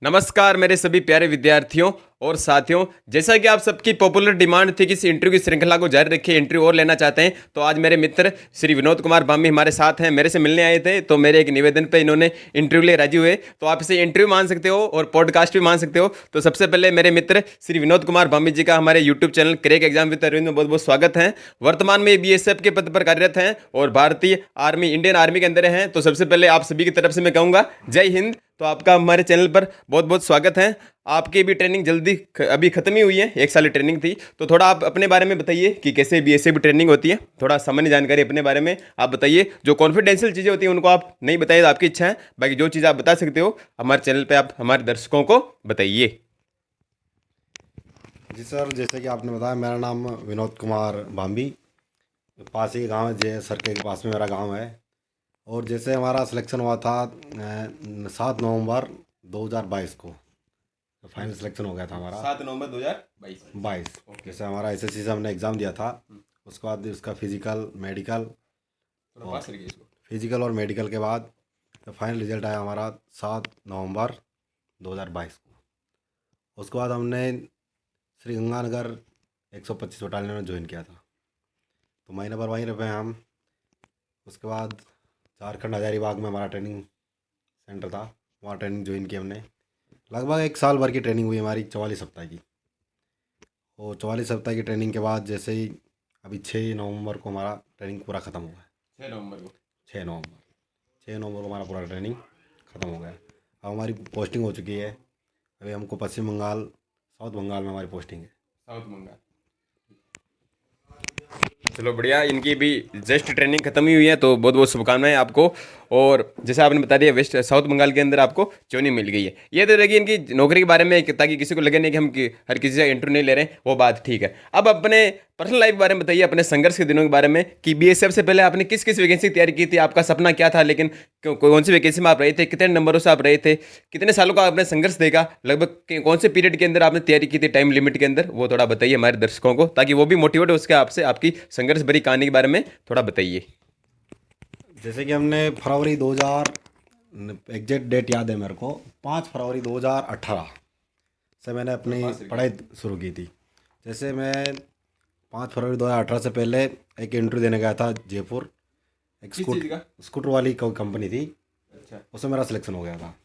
नमस्कार मेरे सभी प्यारे विद्यार्थियों और साथियों। जैसा कि आप सबकी पॉपुलर डिमांड थी कि इस इंटरव्यू की श्रृंखला को जारी रखिए, इंटरव्यू और लेना चाहते हैं, तो आज मेरे मित्र श्री विनोद कुमार बामी हमारे साथ हैं। मेरे से मिलने आए थे, तो मेरे एक निवेदन पे इन्होंने इंटरव्यू ले राजी हुए। तो आप इसे इंटरव्यू मान सकते हो और पॉडकास्ट भी मान सकते हो। तो सबसे पहले मेरे मित्र श्री विनोद कुमार बामी जी का हमारे YouTube channel crack exam with Arvind में बहुत बहुत स्वागत है। वर्तमान में बीएसएफ के पद पर कार्यरत हैं और भारतीय आर्मी, इंडियन आर्मी के अंदर हैं। तो सबसे पहले आप सभी की तरफ से मैं कहूँगा जय हिंद। तो आपका हमारे चैनल पर बहुत बहुत स्वागत है। आपकी भी ट्रेनिंग जल्दी अभी खत्म ही हुई है, 1 साल की ट्रेनिंग थी। तो थोड़ा आप अपने बारे में बताइए कि कैसे बीएसएफ ट्रेनिंग होती है, थोड़ा सामान्य जानकारी अपने बारे में आप बताइए। जो कॉन्फिडेंशियल चीज़ें होती हैं उनको आप नहीं बताइए तो आपकी इच्छा है, बाकी जो चीज़ आप बता सकते हो हमारे चैनल पर आप हमारे दर्शकों को बताइए। जी सर, जैसे कि आपने बताया, मेरा नाम विनोद कुमार बाम्बी, पास ही गांव है, जय सर के पास में मेरा गांव है। और जैसे हमारा सिलेक्शन हुआ था 7 नवंबर 2022 को, तो फाइनल सिलेक्शन हो गया था हमारा 7 नवंबर 2022। जैसे हमारा एसएससी से हमने एग्ज़ाम दिया था, उसके बाद उसका फिजिकल और मेडिकल के बाद तो फाइनल रिजल्ट आया हमारा 7 नवंबर 2022 को। उसके बाद हमने श्री गंगानगर 125 बटालियन में ज्वाइन किया था, तो महीने भर वहीं रहे हम। उसके बाद झारखंड हजारीबाग में हमारा ट्रेनिंग सेंटर था, वहाँ ट्रेनिंग ज्वाइन की हमने। लगभग 1 साल भर की ट्रेनिंग हुई हमारी, 44 सप्ताह की। और 44 सप्ताह की ट्रेनिंग के बाद जैसे ही अभी 6 नवंबर को हमारा ट्रेनिंग पूरा ख़त्म हो गया। 6 नवंबर को हमारा पूरा ट्रेनिंग ख़त्म हो गया। अब हमारी पोस्टिंग हो चुकी है। अभी हमको पश्चिम बंगाल, साउथ बंगाल में हमारी पोस्टिंग है। साउथ बंगाल, चलो बढ़िया। इनकी भी जस्ट ट्रेनिंग खत्म ही हुई है, तो बहुत बहुत शुभकामनाएं आपको। और जैसे आपने बता दिया वेस्ट साउथ बंगाल के अंदर आपको ट्रेनिंग मिल गई है। ये तो रहेगी इनकी नौकरी के बारे में, ताकि किसी को लगे नहीं कि हम हर किसी से इंटरव्यू नहीं ले रहे हैं, वो बात ठीक है। अब अपने पर्सनल लाइफ के बारे में बताइए, अपने संघर्ष के दिनों के बारे में, कि बीएसएफ से पहले आपने किस किस वैकेंसी की तैयारी की थी, आपका सपना क्या था, लेकिन कौन सी वैकेंसी में आप रहे थे, कितने नंबरों से आप रहे थे, कितने सालों का आपने संघर्ष देखा, लगभग कौन से पीरियड के अंदर आपने तैयारी की थी, टाइम लिमिट के अंदर, वो थोड़ा बताइए हमारे दर्शकों को, ताकि वो भी मोटिवेट हो उसके आपसे, आपकी संघर्ष भरी कहानी के बारे में थोड़ा बताइए। जैसे कि हमने फरवरी 2000, एग्जैक्ट डेट याद है मेरे को, 5 फरवरी 2018 से मैंने अपनी पढ़ाई शुरू की थी। जैसे मैं 5 फरवरी 2018 से पहले एक इंटरव्यू देने गया था जयपुर, एक स्कूटर वाली कंपनी थी। अच्छा। उसमें मेरा सिलेक्शन हो गया था।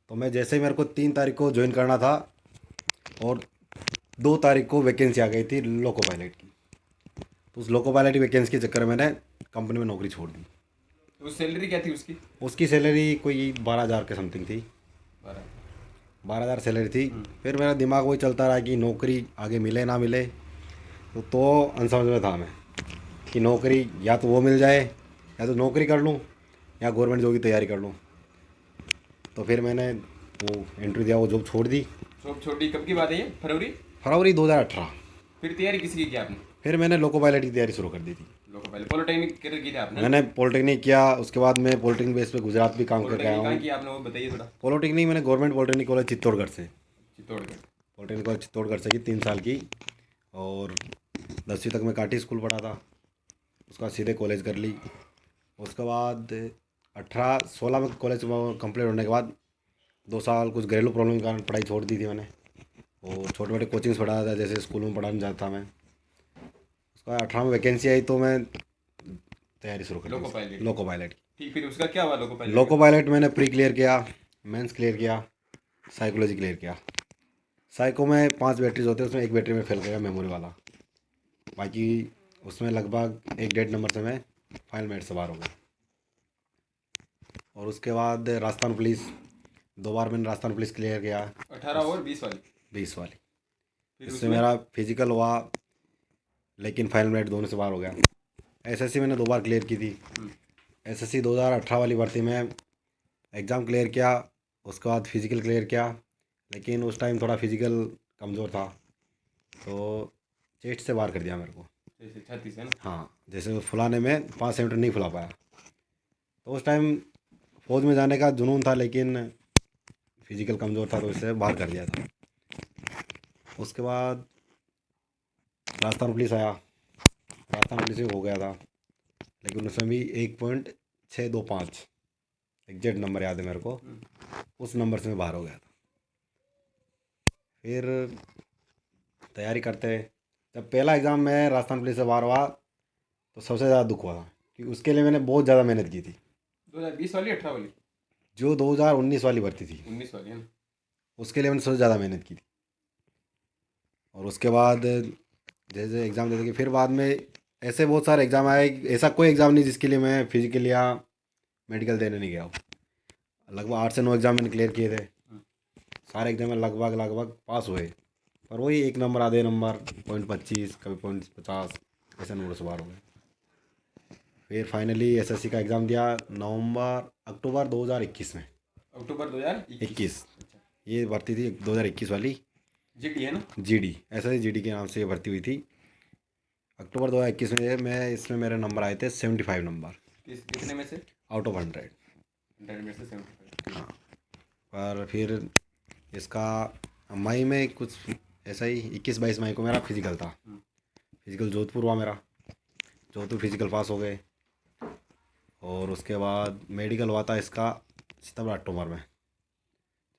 तो मैं जैसे ही, मेरे को 3 तारीख को ज्वाइन करना था और 2 तारीख को वैकेंसी आ गई थी लोको पायलट की। तो उस लोको पायलट की वैकेंसी के चक्कर में मैंने कंपनी में नौकरी छोड़ दी। तो सैलरी क्या थी उसकी? उसकी सैलरी कोई 12,000 के समथिंग थी। 12,000 सैलरी थी। फिर मेरा दिमाग वही चलता रहा कि नौकरी आगे मिले ना मिले। तो अनसमझ में था मैं कि नौकरी या तो वो मिल जाए, या तो नौकरी कर लूँ, या गवर्नमेंट जॉब की तैयारी कर लूँ। तो फिर मैंने वो इंटरव्यू दिया, वो जॉब छोड़ दी। जॉब छोड़ी कब की बात है ये? फरवरी 2018। फिर तैयारी किसी की आपने? फिर मैंने लोको पायलट की तैयारी शुरू कर दी थी। लोको पायलट पॉलिटेक्निक की थी आपने? मैंने पॉलिटेक्निक किया। उसके बाद मैं पॉलिटेक्निक बेस पे गुजरात भी काम करके आया हूँ। कहाँ किया आपने, वो बताइए थोड़ा। पॉलिटेक्निक मैंने गवर्नमेंट पॉलिटेक्निक कॉलेज चित्तौड़गढ़ से, चित्तौड़गढ़ पॉलिटेक्निक कॉलेज चित्तौड़गढ़ से की 3 साल की। और 10वीं तक मैं काटी स्कूल पढ़ा था। उसके बाद सीधे कॉलेज कर ली। उसके बाद 18-16 में कॉलेज कंप्लीट होने के बाद 2 साल कुछ घरेलू प्रॉब्लम के कारण पढ़ाई छोड़ दी थी मैंने। और छोटे मोटे कोचिंग्स पढ़ाया था, जैसे स्कूल में पढ़ाने जाता था मैं। उसके बाद 18 में वैकेंसी आई तो मैं तैयारी शुरू कर दी लोको पायलट की। ठीक, फिर उसका क्या हुआ? लोको पायलट मैंने प्री क्लियर किया, मेंस क्लियर किया, साइकोलॉजी क्लियर किया। साइको में 5 बैटरीज होते हैं, उसमें एक बैटरी में फेल गया, मेमोरी वाला। बाकी उसमें लगभग 1-1.5 नंबर से मैं फाइनल मेरिट से बाहर हो गया। और उसके बाद राजस्थान पुलिस, 2 बार मैंने राजस्थान पुलिस क्लियर किया। 18 और 20 वाली? 20 वाली। इससे मेरा फिजिकल हुआ, लेकिन फाइनल मेरिट दोनों से बाहर हो गया। एसएससी मैंने 2 बार क्लियर की थी। एसएससी 2018 वाली भर्ती में एग्ज़ाम क्लियर किया, उसके बाद फिज़िकल क्लियर किया, लेकिन उस टाइम थोड़ा फिज़िकल कमज़ोर था, तो चेस्ट से बाहर कर दिया मेरे को। 36 है ना? हाँ। जैसे फुलाने में 5 सेंटीमीटर नहीं फुला पाया। तो उस टाइम फौज में जाने का जुनून था, लेकिन फिज़िकल कमज़ोर था, तो इससे बाहर कर दिया था। उसके बाद राजस्थान पुलिस आया, राजस्थान पुलिस में हो गया था, लेकिन उसमें भी 1.625 एग्जैक्ट नंबर याद है मेरे को, उस नंबर से मैं बाहर हो गया था। फिर तैयारी करते। जब पहला एग्ज़ाम में राजस्थान पुलिस से बाहर हुआ तो सबसे ज़्यादा दुख हुआ क्योंकि उसके लिए मैंने बहुत ज़्यादा मेहनत की थी। 2020 वाली 18 वाली? जो 2019 वाली भर्ती थी 19 वाली है ना? उसके लिए मैंने सबसे ज़्यादा मेहनत की थी। और उसके बाद जैसे एग्ज़ाम देते कि फिर बाद में ऐसे बहुत सारे एग्ज़ाम आए, ऐसा कोई एग्ज़ाम नहीं जिसके लिए मैं फिजिकल या मेडिकल देने नहीं गया हूँ। लगभग 8 से 9 एग्ज़ाम मैंने क्लियर किए थे। सारे एग्ज़ाम में लगभग लगभग पास हुए, पर वही 1 नंबर आधे नंबर, 0.25 कभी 0.50 ऐसे नंबर से बाहर हो गए। फिर फाइनली एसएससी का एग्ज़ाम दिया अक्टूबर 2021 में। अक्टूबर 2021? 21 ये भर्ती थी 2021 वाली। जीडी है ना? जीडी, ऐसा ही जीडी के नाम से ये भर्ती हुई थी। अक्टूबर 2021 में इसमें मेरे नंबर आए थे 75 नंबर कितने में से? Out of 100। 100 में से 75? हाँ, पर फिर इसका मई में कुछ ऐसा ही 21-22 मई को मेरा फिजिकल था। फिजिकल जोधपुर हुआ मेरा। जोधपुर फिजिकल पास हो गए। और उसके बाद मेडिकल हुआ था इसका सितंबर अक्टूबर में।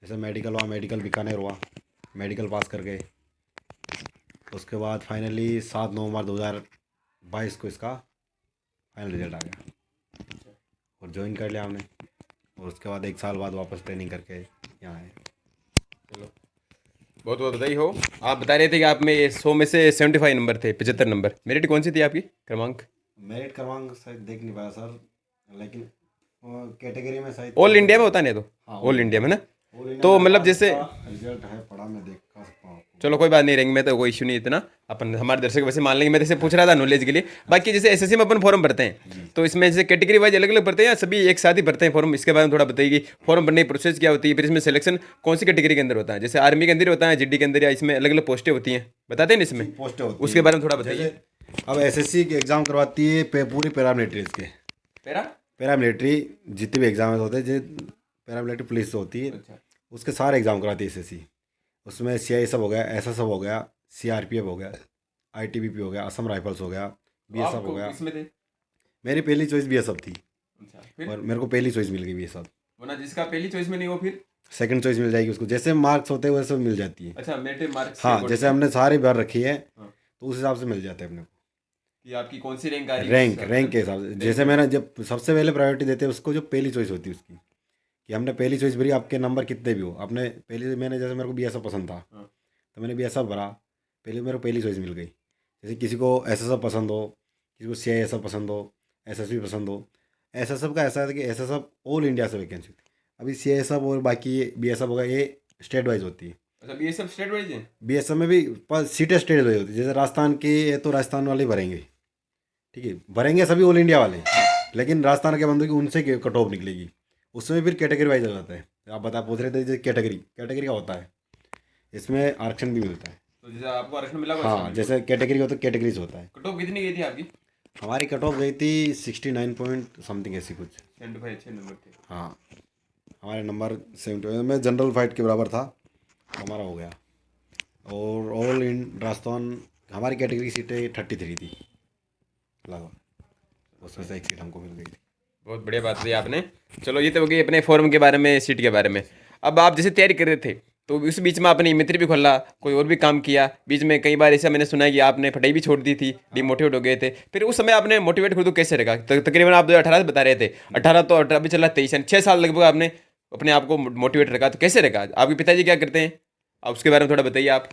जैसे मेडिकल हुआ, मेडिकल बीकानेर हुआ, मेडिकल पास कर गए। उसके बाद फाइनली 7 नवंबर 2022 को इसका फाइनल रिजल्ट आ गया और ज्वाइन कर लिया हमने। और उसके बाद 1 साल बाद वापस ट्रेनिंग करके यहाँ आए। चलो, बहुत बहुत बधाई हो। आप बता रहे थे कि आप में 100 में से 75 नंबर थे, 75 नंबर। मेरिट कौन सी थी आपकी, क्रमांक? मेरिट क्रमांक शायद देख नहीं पाया सर, लेकिन कैटेगरी में शायद ऑल इंडिया में होता नहीं तो? हाँ, ऑल इंडिया में ना? ऑल इंडिया तो में मतलब था, जैसे इसका रिजल्ट है पढ़ा, मैं देख सकता हूँ आपको। चलो कोई बात नहीं, रैंक में तो कोई इशू नहीं इतना। अपन हमारे दर्शक वैसे मान लेंगे, मैं जैसे पूछ रहा था नॉलेज के लिए। बाकी जैसे एसएससी में अपन फॉर्म भरते हैं तो इसमें जैसे कैटेगरी वाइज अलग अलग भरते हैं या सभी एक साथ ही भरते हैं फॉर्म? इसके बारे में थोड़ा बताइए कि फॉर्म भरने की प्रोसेस क्या होती है, फिर इसमें सिलेक्शन कौन सी कैटेगरी के अंदर होता है? जैसे आर्मी के अंदर होता है, जीडी के अंदर, या इसमें अलग अलग पोस्टें होती हैं, बताते हैं ना इसमें? पोस्ट होती उसके है। बारे में थोड़ा बताइए। जैसे अब एसएससी की एग्ज़ाम करवाती है पूरी पैरामिलिट्रीज के। पेरा? पैरामिलिट्री जितने भी एग्ज़ाम होते हैं, जो पैरामिलिट्री पुलिस होती है अच्छा। उसके सारे एग्ज़ाम कराती है एसएससी। उसमें सीआईएसएफ हो गया, एसएसएफ हो गया, सीआरपीएफ हो गया, आईटीबीपी हो गया, असम राइफल्स हो गया, बीएसएफ हो आपको गया। किसमें थे? मेरी पहली चॉइस बीएसएफ थी अच्छा, फिर? और मेरे को पहली चॉइस मिल गई बीएसएफ। वरना जिसका पहली चॉइस में नहीं हो फिर? सेकंड चॉइस मिल जाएगी उसको, जैसे मार्क्स होते हैं वैसे मिल जाती है। अच्छा, मेरिट मार्क्स हाँ, जैसे हमने सारी भर रखी है हाँ। तो उस हिसाब से मिल जाते हैं अपने को। कि आपकी कौन सी रैंक आ रही है, रैंक के हिसाब से। जैसे मैंने जब सबसे पहले प्रायोरिटी देते हैं उसको जो पहली चॉइस होती है उसकी, कि हमने पहली चॉइस भरी, आपके नंबर कितने भी हो। आपने पहले मैंने जैसे मेरे को बीएसएफ पसंद था हाँ। तो मैंने बीएसएफ भरा, पहले मेरे को पहली चॉइस मिल गई। जैसे किसी को एसएसएफ पसंद हो, किसी को सीआईएसएफ पसंद हो, एसएसबी पसंद हो। एसएसएफ का ऐसा है कि एसएसएफ ऑल इंडिया से वैकेंसी होती है। अभी सीआईएसएफ और बाकी बीएसएफ होगा ये स्टेट वाइज होती है। अच्छा, बीएसएफ स्टेट वाइज है? बीएसएफ में भी पर सीटें स्टेट वाइज होती है। जैसे राजस्थान की है तो राजस्थान वाले ही भरेंगे, ठीक है, भरेंगे सभी ऑल इंडिया वाले, लेकिन राजस्थान के बंदों की उनसे कट ऑफ निकलेगी। उसमें फिर कैटेगरी वाइज हो जाता है। आप पूछ रहे थे जैसे कैटेगरी का होता है, इसमें आरक्षण भी मिलता है। तो जैसे आपको आरक्षण मिला हुआ हाँ, जैसे कैटेगरी होता है कैटेगरी से होता है। कट ऑफ कितनी गई थी आपकी? हमारी कट ऑफ गई थी 69 पॉइंट समथिंग ऐसी कुछ। 75 अच्छे नंबर थे। हाँ, हमारे नंबर 70 में जनरल फाइट के बराबर था, हमारा हो गया। और ऑल इन राजस्थान हमारी कैटेगरी की सीटें 33 थी लगभग, उसमें से एक सीट हमको मिल गई थी। बहुत बढ़िया बात बताई आपने। चलो, ये तो हो गई अपने फॉर्म के बारे में, सीट के बारे में। अब आप जैसे तैयारी कर रहे थे तो उस बीच में आपने मित्र भी खोला, कोई और भी काम किया बीच में? कई बार ऐसा मैंने सुना है कि आपने पढ़ाई भी छोड़ दी थी, डिमोटिवेट हो गए थे। फिर उस समय आपने मोटिवेट खुद को कैसे रखा? तकरीबन आप 2018 बता रहे थे, 18 तो 18 भी चला 23, 6 साल लगभग आपने अपने आप को मोटिवेट रखा। तो कैसे रखा? आपके पिताजी क्या करते हैं, आप उसके बारे में थोड़ा बताइए, आप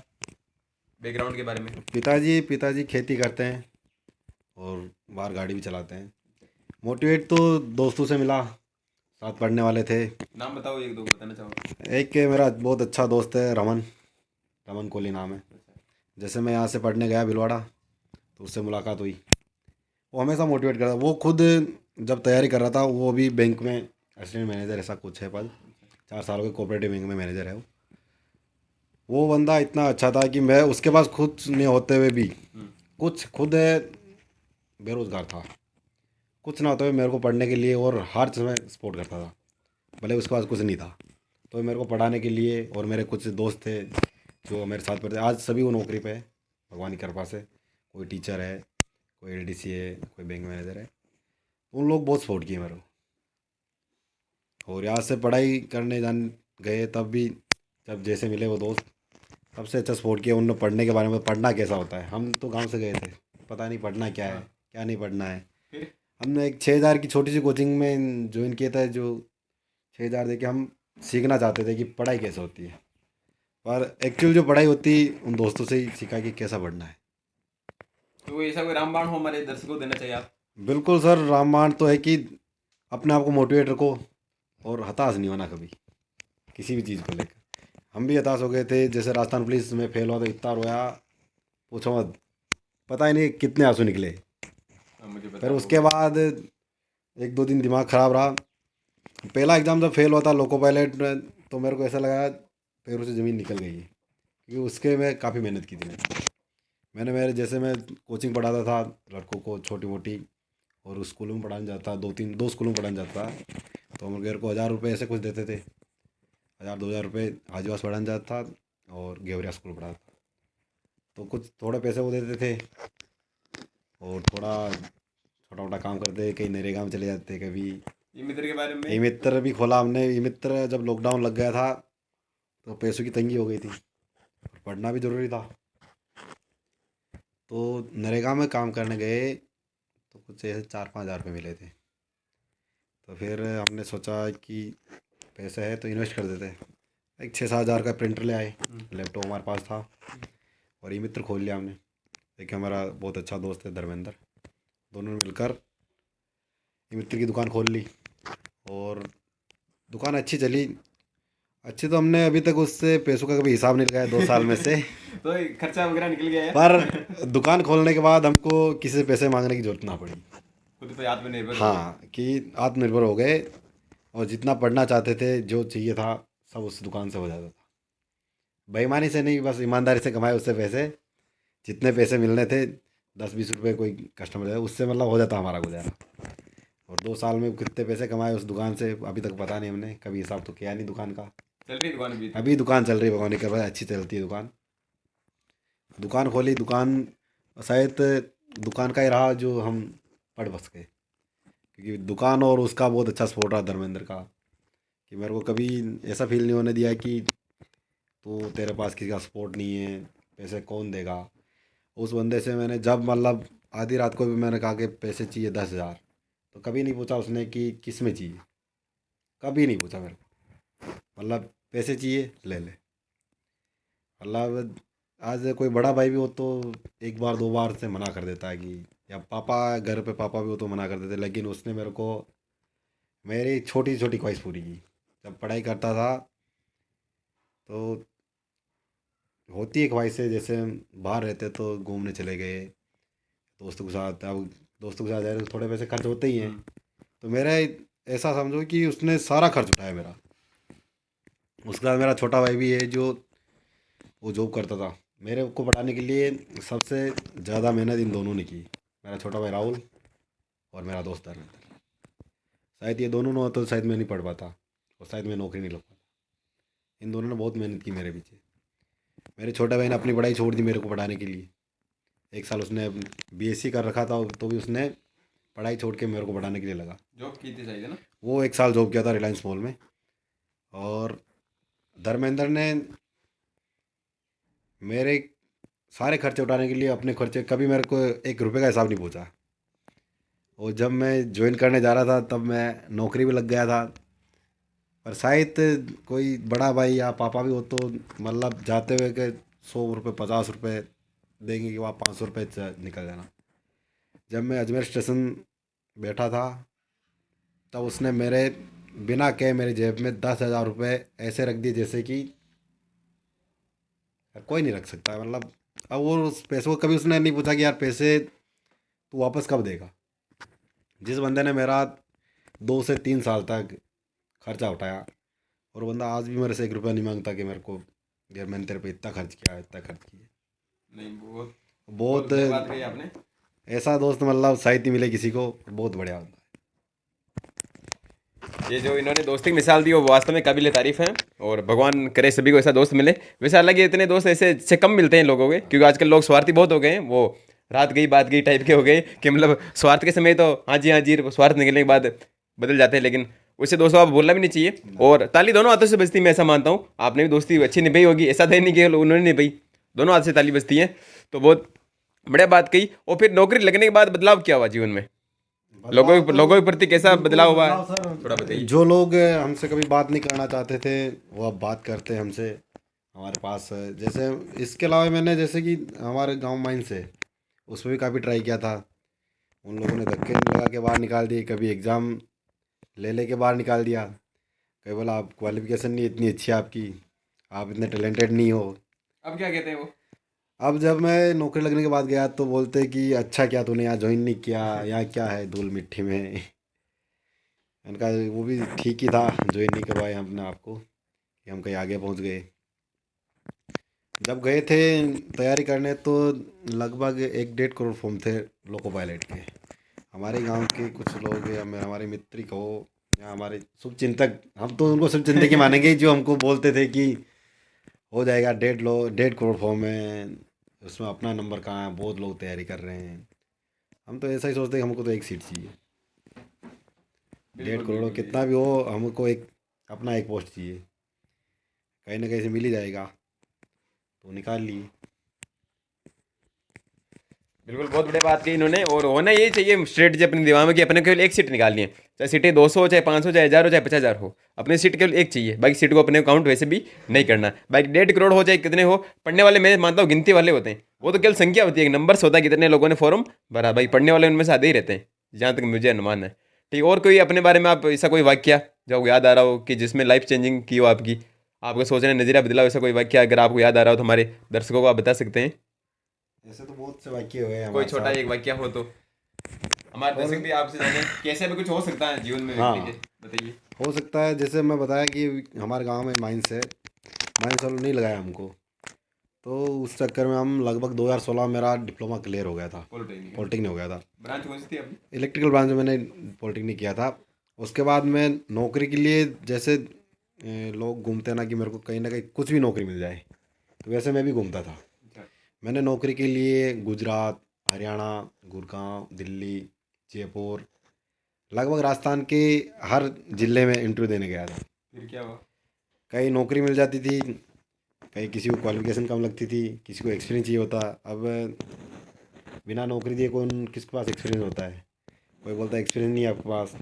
बैकग्राउंड के बारे में। पिताजी खेती करते हैं और बाहर गाड़ी भी चलाते हैं। मोटिवेट तो दोस्तों से मिला, साथ पढ़ने वाले थे। नाम बताओ, एक दो बताना चाहो। एक मेरा बहुत अच्छा दोस्त है रमन कोहली नाम है। जैसे मैं यहाँ से पढ़ने गया भिलवाड़ा तो उससे मुलाकात हुई। वो हमेशा मोटिवेट करता। वो खुद जब तैयारी कर रहा था, वो भी बैंक में असिस्टेंट मैनेजर ऐसा कुछ है पद, 4 सालों के कोऑपरेटिव बैंक में मैनेजर है वो बंदा इतना अच्छा था कि मैं उसके पास खुद नहीं होते हुए भी कुछ खुद बेरोज़गार था, कुछ ना होते हुए मेरे को पढ़ने के लिए और हर समय सपोर्ट करता था। भले उसके पास कुछ नहीं था तो मेरे को पढ़ाने के लिए। और मेरे कुछ दोस्त थे जो मेरे साथ पढ़ते, आज सभी वो नौकरी पे है भगवान की कृपा से। कोई टीचर है, कोई एलडीसी है, कोई बैंक मैनेजर है। उन लोग बहुत सपोर्ट किए मेरे को। और यहाँ से पढ़ाई करने गए तब भी जब जैसे मिले वो दोस्त, सबसे अच्छा सपोर्ट किया उन्होंने। पढ़ने के बारे में, पढ़ना कैसा होता है, हम तो गांव से गए थे, पता नहीं पढ़ना क्या है, क्या नहीं पढ़ना है। फिर हमने एक 6,000 की छोटी सी कोचिंग में ज्वाइन किया था, जो 6,000 दे के हम सीखना चाहते थे कि पढ़ाई कैसे होती है। पर एक्चुअल जो पढ़ाई होती उन दोस्तों से ही सीखा कि कैसा पढ़ना है। तो ऐसा कोई रामबाण हो हमारे दर्शकों को देना चाहिए आप? बिल्कुल सर, रामबाण तो है कि अपने आप को मोटिवेट रखो और हताश नहीं होना कभी किसी भी चीज़ को लेकर। हम भी हताश हो गए थे, जैसे राजस्थान पुलिस में फेल हुआ तो इतना रोया, पूछो मत, पता ही नहीं कितने आंसू निकले। मुझे फिर बताओ। उसके बाद 1-2 दिन दिमाग ख़राब रहा। पहला एग्ज़ाम जब फेल हुआ था लोको पायलट में, तो मेरे को ऐसा लगा पैरों से ज़मीन निकल गई है, क्योंकि उसके में काफ़ी मेहनत की थी मैंने। मेरे जैसे मैं कोचिंग पढ़ाता था लड़कों को छोटी मोटी, और स्कूलों में पढ़ाने जाता, 2 स्कूलों में पढ़ाने जाता, तो मेरे को 1,000 रुपये ऐसे कुछ देते थे, 1,000-2,000 रुपये हाजीवास पढ़ाने जाता था और घेवरिया स्कूल पढ़ाता था। तो कुछ थोड़े पैसे वो देते थे, और थोड़ा छोटा मोटा काम करते, कहीं नरेगा में चले जाते, कभी ई मित्र के बारे में? ई मित्र भी खोला हमने। ई मित्र जब लॉकडाउन लग गया था तो पैसों की तंगी हो गई थी, पढ़ना भी ज़रूरी था, तो नरेगा में काम करने गए तो कुछ ऐसे 4-5 हज़ार रुपये मिले थे। तो फिर हमने सोचा कि पैसे है तो इन्वेस्ट कर देते हैं। एक 6-7 हज़ार का प्रिंटर ले आए, लैपटॉप हमारे पास था, और ई मित्र खोल लिया हमने। एक हमारा बहुत अच्छा दोस्त है धर्मेंद्र, दोनों ने मिलकर ई मित्र की दुकान खोल ली, और दुकान अच्छी चली। अच्छी तो हमने अभी तक उससे पैसों का कभी हिसाब नहीं लगाया 2 साल में से। तो खर्चा वगैरह निकल गया है? पर दुकान खोलने के बाद हमको किसी से पैसे मांगने की जरूरत ना पड़ी। खुद पे आत्मनिर्भर हो गए। हाँ, कि आत्मनिर्भर हो गए, और जितना पढ़ना चाहते थे, जो चाहिए था, सब उस दुकान से हो जाता था। बेईमानी से नहीं, बस ईमानदारी से कमाए उससे पैसे। जितने पैसे मिलने थे, 10-20 रुपये कोई कस्टमर है उससे मतलब हो जाता हमारा गुजारा। और 2 साल में कितने पैसे कमाए उस दुकान से अभी तक पता नहीं, हमने कभी हिसाब तो किया नहीं दुकान का। चल रही दुकान भी? अभी दुकान चल रही है, भगवान की कृपा से अच्छी चलती है दुकान। दुकान खोली, दुकान शायद दुकान का ही रहा जो हम पढ़ बस गए, क्योंकि दुकान और उसका बहुत अच्छा सपोर्ट रहा धर्मेंद्र का, कि मेरे को कभी ऐसा फील नहीं होने दिया कि तो तेरे पास किसी का सपोर्ट नहीं है, पैसे कौन देगा। उस बंदे से मैंने जब मतलब आधी रात को भी मैंने कहा कि पैसे चाहिए 10,000, तो कभी नहीं पूछा उसने कि किस में चाहिए, कभी नहीं पूछा मेरे को। मतलब पैसे चाहिए ले ले। मतलब आज कोई बड़ा भाई भी हो तो 1 बार 2 बार से मना कर देता है, कि या पापा घर पे पापा भी हो तो मना कर देते, लेकिन उसने मेरे को मेरी छोटी छोटी ख्वाहिश पूरी की। जब पढ़ाई करता था तो होती है ख्वाहिशें, जैसे हम बाहर रहते तो घूमने चले गए दोस्तों के साथ। अब दोस्तों के साथ जाए तो थोड़े पैसे खर्च होते ही हैं, तो मेरा ऐसा समझो कि उसने सारा खर्च उठाया मेरा। उसके बाद मेरा छोटा भाई भी है जो वो जॉब करता था। मेरे को पढ़ाने के लिए सबसे ज़्यादा मेहनत इन दोनों ने की, मेरा छोटा भाई राहुल और मेरा दोस्त धर्मेंद्र। शायद ये दोनों ना हो तो शायद मैं नहीं पढ़ पाता, और शायद मैं नौकरी नहीं लग पाता। इन दोनों ने बहुत मेहनत की मेरे पीछे। मेरे छोटे भाई ने अपनी पढ़ाई छोड़ दी मेरे को पढ़ाने के लिए। 1 साल उसने बीएससी कर रखा था, तो भी उसने पढ़ाई छोड़ के मेरे को पढ़ाने के लिए लगा। जॉब की थी शायद, है ना? वो 1 साल जॉब किया था रिलायंस मॉल में। और धर्मेंद्र ने मेरे सारे खर्चे उठाने के लिए अपने खर्चे, कभी मेरे को 1 रुपये का हिसाब नहीं पूछा। और जब मैं ज्वाइन करने जा रहा था तब मैं नौकरी भी लग गया था। पर शायद कोई बड़ा भाई या पापा भी हो तो मतलब जाते हुए के 100 रुपये 50 रुपये देंगे कि वहाँ 500 रुपये निकल जाना। जब मैं अजमेर स्टेशन बैठा था तब उसने मेरे बिना कहे मेरी जेब में 10,000 रुपये ऐसे रख दिए जैसे कि कोई नहीं रख सकता। मतलब अब वो उस पैसों को कभी उसने नहीं पूछा कि यार पैसे तू वापस कब देगा। जिस बंदे ने मेरा 2 से 3 साल तक खर्चा उठाया, और वो बंदा आज भी मेरे से 1 रुपया नहीं मांगता कि मेरे को यार मैंने तेरे पे इतना खर्च किया, इतना खर्च किया। नहीं, बहुत बहुत सही बात कही आपने। ऐसा दोस्त मतलब शायद ही मिले किसी को, बहुत बढ़िया होता है। ये जो इन्होंने दोस्ती की मिसाल दी वो वास्तव में काबिल तारीफ है, और भगवान करे सभी को ऐसा दोस्त मिले। वैसे हालांकि इतने दोस्त ऐसे से कम मिलते हैं लोगों के, क्योंकि आजकल लोग स्वार्थी बहुत हो गए हैं। वो रात गई बात गई टाइप के हो गए, कि मतलब स्वार्थ के समय तो हाँ जी स्वार्थ निकलने के बाद बदल जाते हैं, लेकिन उससे दोस्तों आप बोलना भी नहीं चाहिए, और ताली दोनों हाथों से बजती है, मैं ऐसा मानता हूँ। आपने भी दोस्ती अच्छी निभाई होगी, ऐसा तो नहीं कि उन्होंने निभाई, दोनों हाथ से ताली बजती है। तो बहुत बढ़िया बात कही। और फिर नौकरी लगने के बाद बदलाव क्या हुआ जीवन में, बदलाव तो लोगों के प्रति कैसा बिल्कुल बदलाव हुआ है, बदलाव सर। थोड़ा बताइए। जो लोग हमसे कभी बात नहीं करना चाहते थे वो अब बात करते हैं हमसे, हमारे पास। जैसे इसके अलावा मैंने जैसे कि हमारे गांव माइंस है, उसमें भी काफ़ी ट्राई किया था। उन लोगों ने धक्के लगा के बाहर निकाल दिए, कभी एग्ज़ाम ले के बाहर निकाल दिया, कभी बोला आप क्वालिफिकेशन नहीं इतनी अच्छी है आपकी, आप इतने टैलेंटेड नहीं हो। अब क्या कहते हैं वो? अब जब मैं नौकरी लगने के बाद गया तो बोलते कि अच्छा क्या तूने यहाँ ज्वाइन नहीं किया, यहाँ क्या है धूल मिट्टी में। इनका वो भी ठीक ही था, ज्वाइन नहीं करवाए हमने आपको कि हम कहीं आगे पहुँच गए। जब गए थे तैयारी करने तो लगभग 1-1.5 करोड़ फॉर्म थे लोको पायलट के। हमारे गांव के कुछ लोग या हमारे मित्र ही कहो या हमारे शुभचिंतक, हम तो उनको शुभचिंतक ही मानेंगे, जो हमको बोलते थे कि हो जाएगा 1.5 करोड़ फॉर्म है, उसमें अपना नंबर कहाँ है, बहुत लोग तैयारी कर रहे हैं। हम तो ऐसा ही सोचते हैं हमको तो एक सीट चाहिए, 1.5 करोड़ कितना भी हो, हमको एक अपना एक पोस्ट चाहिए, कहीं ना कहीं से मिल ही जाएगा, तो निकाल लिए। बिल्कुल, बहुत बढ़िया बात की इन्होंने। और होना ये चाहिए स्ट्रेटजी अपने दिमाग में कि अपने केवल एक सीट निकालनी है, चाहे सीटें 200 हो, चाहे 500, चाहे 1000 हो, चाहे 50,000 हो, अपनी सीट केवल एक चाहिए, बाकी सीट को अपने काउंट वैसे भी नहीं करना। बाकी 1.5 करोड़ हो चाहे कितने हो, पढ़ने वाले मैं मानता हूँ गिनती वाले होते हैं, वो तो केवल संख्या होती है, एक नंबर्स होता है कितने लोगों ने फॉर्म भरा, भाई पढ़ने वाले उनमें से आधे ही रहते हैं, जहाँ तक मुझे अनुमान है। ठीक, और कोई अपने बारे में आप ऐसा कोई वाक्य जो आपको याद आ रहा हो कि जिसमें लाइफ चेंजिंग की हो आपकी, आपका सोचने नजरिया बदला हो, ऐसा कोई वाक्य अगर आपको याद आ रहा हो तो हमारे दर्शकों को आप बता सकते हैं। ऐसे तो बहुत से वाक्य हुए हैं कोई हमारे छोटा साथ। एक वाक्य हो तो हमारे और दर्शक भी आपसे जाने कैसे भी कुछ हो सकता है जीवन में व्यक्ति हाँ, के, बताइए। हो सकता है जैसे मैं बताया कि हमारे गांव में माइंस है, माइंस वालों ने नहीं लगाया हमको, तो उस चक्कर में हम लगभग 2016 मेरा डिप्लोमा क्लियर हो गया था, पॉलिटेक्निक पॉलिटेक्निक हो गया था। ब्रांच कौन सी थी आपकी? इलेक्ट्रिकल ब्रांच में मैंने पॉलिटेक्निक किया था। उसके बाद मैं नौकरी के लिए जैसे लोग घूमते हैं ना कि मेरे को कहीं ना कहीं कुछ भी नौकरी मिल जाए, तो वैसे मैं भी घूमता था। अच्छा। मैंने नौकरी के लिए गुजरात, हरियाणा, गुड़गांव, दिल्ली, जयपुर, लगभग राजस्थान के हर ज़िले में इंटरव्यू देने गया था। फिर क्या हुआ? कहीं नौकरी मिल जाती थी, कहीं किसी को क्वालिफिकेशन कम लगती थी, किसी को एक्सपीरियंस चाहिए होता। अब बिना नौकरी दिए कौन किसके पास एक्सपीरियंस होता है, कोई बोलता है एक्सपीरियंस नहीं है आपके पास।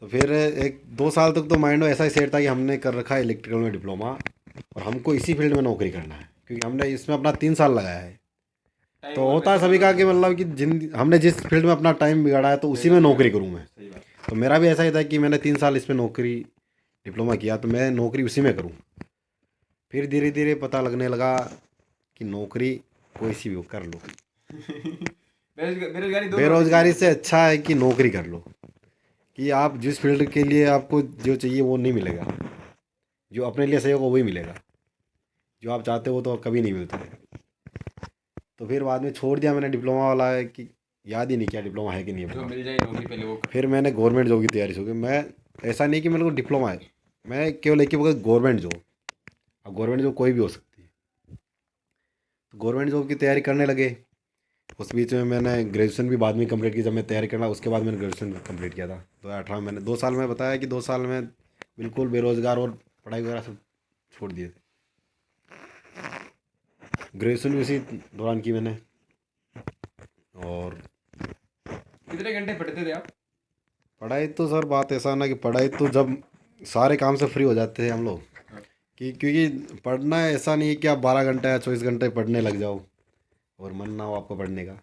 तो फिर 1-2 साल तक तो माइंड में ऐसा ही सेट था कि हमने कर रखा है इलेक्ट्रिकल में डिप्लोमा और हमको इसी फील्ड में नौकरी करना है, क्योंकि हमने इसमें अपना 3 साल लगाया है। टाइम तो और होता है पैसा सभी का दोनों कि मतलब कि जिन हमने जिस फील्ड में अपना टाइम बिगाड़ा है तो उसी में नौकरी करूँ मैं। सही बात। तो मेरा भी ऐसा ही था कि मैंने 3 साल इसमें नौकरी डिप्लोमा किया, तो मैं नौकरी उसी में करूँ। फिर धीरे धीरे पता लगने लगा कि नौकरी कोई सी भी हो कर लो, बेरोजगारी दोनों बेरोजगारी से अच्छा है कि नौकरी कर लो, कि आप जिस फील्ड के लिए आपको जो चाहिए वो नहीं मिलेगा, जो अपने लिए सही होगा वही मिलेगा, जो आप चाहते हो तो कभी नहीं मिलता है। तो फिर बाद में छोड़ दिया मैंने डिप्लोमा वाला, है कि याद ही नहीं किया डिप्लोमा है कि नहीं है जो डिप्लोमा। मिल जाए नौकरी पहले वो कर। फिर मैंने गवर्नमेंट जॉब की तैयारी शुरू की। मैं ऐसा नहीं कि मेरे को डिप्लोमा है, मैं केवल एक ही वक्त गवर्नमेंट जॉब, अब गवर्नमेंट जॉब कोई भी हो सकती है, तो गवर्नमेंट जॉब की तैयारी करने लगे। उस बीच में मैंने ग्रेजुएशन भी बाद में कंप्लीट की, जब मैं तैयारी करना उसके बाद मैंने ग्रेजुएशन कंप्लीट किया था 2018 में। मैंने 2 साल में बताया कि 2 साल में बिल्कुल बेरोजगार और पढ़ाई वगैरह सब छोड़ दिए थे। ग्रेजुएशन भी उसी दौरान की मैंने। और कितने घंटे पढ़ते थे आप? पढ़ाई तो सर बात ऐसा ना कि पढ़ाई तो जब सारे काम से फ्री हो जाते हैं हम लोग, कि क्योंकि पढ़ना ऐसा नहीं है कि आप 12 घंटे या 24 घंटे पढ़ने लग जाओ और मन ना हो आपको पढ़ने का,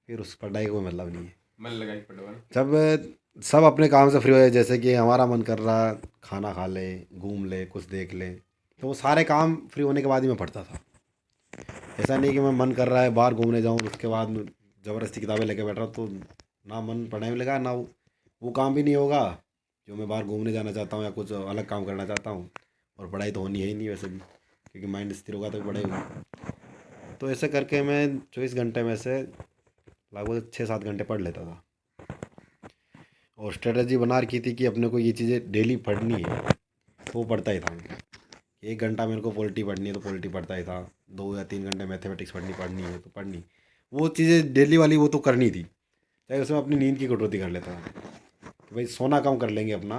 फिर उस पढ़ाई का कोई मतलब नहीं है। मन लगा के पढ़ो ना। जब सब अपने काम से फ्री हो जाए, जैसे कि हमारा मन कर रहा खाना खा ले, घूम ले, कुछ देख ले, तो वो सारे काम फ्री होने के बाद ही मैं पढ़ता था। ऐसा नहीं कि मैं मन कर रहा है बाहर घूमने जाऊँ उसके बाद ज़बरदस्ती किताबें लेके बैठ रहा हूँ, तो ना मन पढ़ने में लगा, ना वो काम भी नहीं होगा जो मैं बाहर घूमने जाना चाहता हूँ या कुछ अलग काम करना चाहता हूँ। और पढ़ाई तो होनी है ही नहीं वैसे भी, क्योंकि माइंड स्थिर होगा तो पढ़ाई होगी। तो ऐसे करके मैं 24 घंटे में से लगभग 6-7 घंटे पढ़ लेता था। और स्ट्रेटजी बना रखी थी कि अपने को ये चीज़ें डेली पढ़नी है, तो वो पढ़ता ही था मैं। 1 घंटा मेरे को पॉलिटी पढ़नी है तो पॉलिटी पढ़ता ही था, 2 या 3 घंटे मैथमेटिक्स पढ़नी है तो पढ़नी, वो चीज़ें डेली वाली वो तो करनी थी, चाहे उसमें अपनी नींद की कटौती कर लेता था। कि भाई सोना कम कर लेंगे अपना,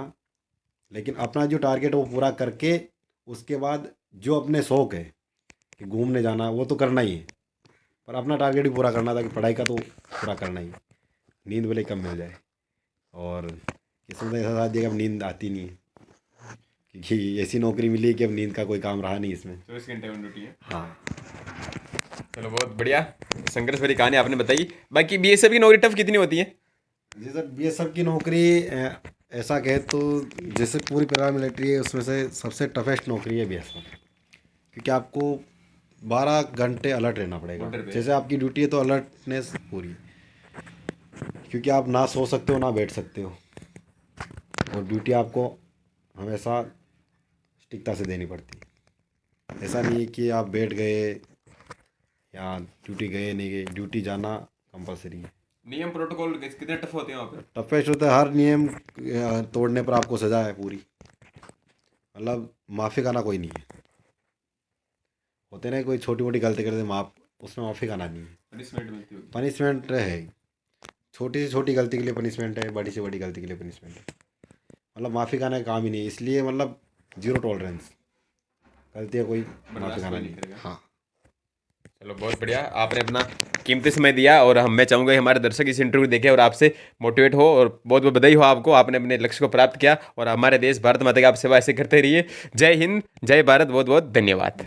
लेकिन अपना जो टारगेट है वो पूरा करके उसके बाद जो अपने शौक़ है कि घूमने जाना वो तो करना ही है, पर अपना टारगेट भी पूरा करना था कि पढ़ाई का तो पूरा करना ही। नींद भले कम मिल जाए, और किस्मत ने ऐसा साथ दिया कि अब नींद आती नहीं है, क्योंकि ऐसी नौकरी मिली कि अब नींद का कोई काम रहा नहीं इसमें। 24 घंटे में ड्यूटी है। हाँ। चलो बहुत बढ़िया संघर्ष भरी कहानी आपने बताई। बाकी बीएसएफ की नौकरी टफ कितनी होती है? जी सर, बीएसएफ की नौकरी ऐसा कहे तो जैसे पूरी पैरा मिलिट्री है उसमें से सबसे टफेस्ट नौकरी है बीएसएफ, क्योंकि आपको 12 घंटे अलर्ट रहना पड़ेगा। जैसे आपकी ड्यूटी है तो अलर्टनेस पूरी, क्योंकि आप ना सो सकते हो ना बैठ सकते हो, और ड्यूटी आपको हमेशा सटीकता से देनी पड़ती है। ऐसा नहीं है कि आप बैठ गए या ड्यूटी गए नहीं गए, ड्यूटी जाना कंपलसरी है। नियम प्रोटोकॉल कितने टफ होते हैं वहाँ पे? टफेस्ट होता है, हर नियम तोड़ने पर आपको सजा है पूरी, मतलब माफ़ी खाना कोई नहीं है। होते ना कोई छोटी मोटी गलती करते माफ़, उसमें माफ़ी खाना नहीं है, पनिशमेंट मिलती होगी। पनिशमेंट है। छोटी से छोटी गलती के लिए पनिशमेंट है, बड़ी से बड़ी गलती के लिए पनिशमेंट है, मतलब माफ़ी खाने का काम ही नहीं है। इसलिए मतलब 0 टॉलरेंस, गलती का कोई माफ़ी खाना नहीं है। हाँ। चलो बहुत बढ़िया, आपने अपना कीमती समय दिया, और मैं चाहूँगा कि हमारे दर्शक इस इंटरव्यू देखें और आपसे मोटिवेट हो, और बहुत बहुत बधाई हो आपको, आपने अपने लक्ष्य को प्राप्त किया, और हमारे देश भारत माता की आप सेवा ऐसे करते रहिए। जय हिंद, जय भारत, बहुत बहुत धन्यवाद।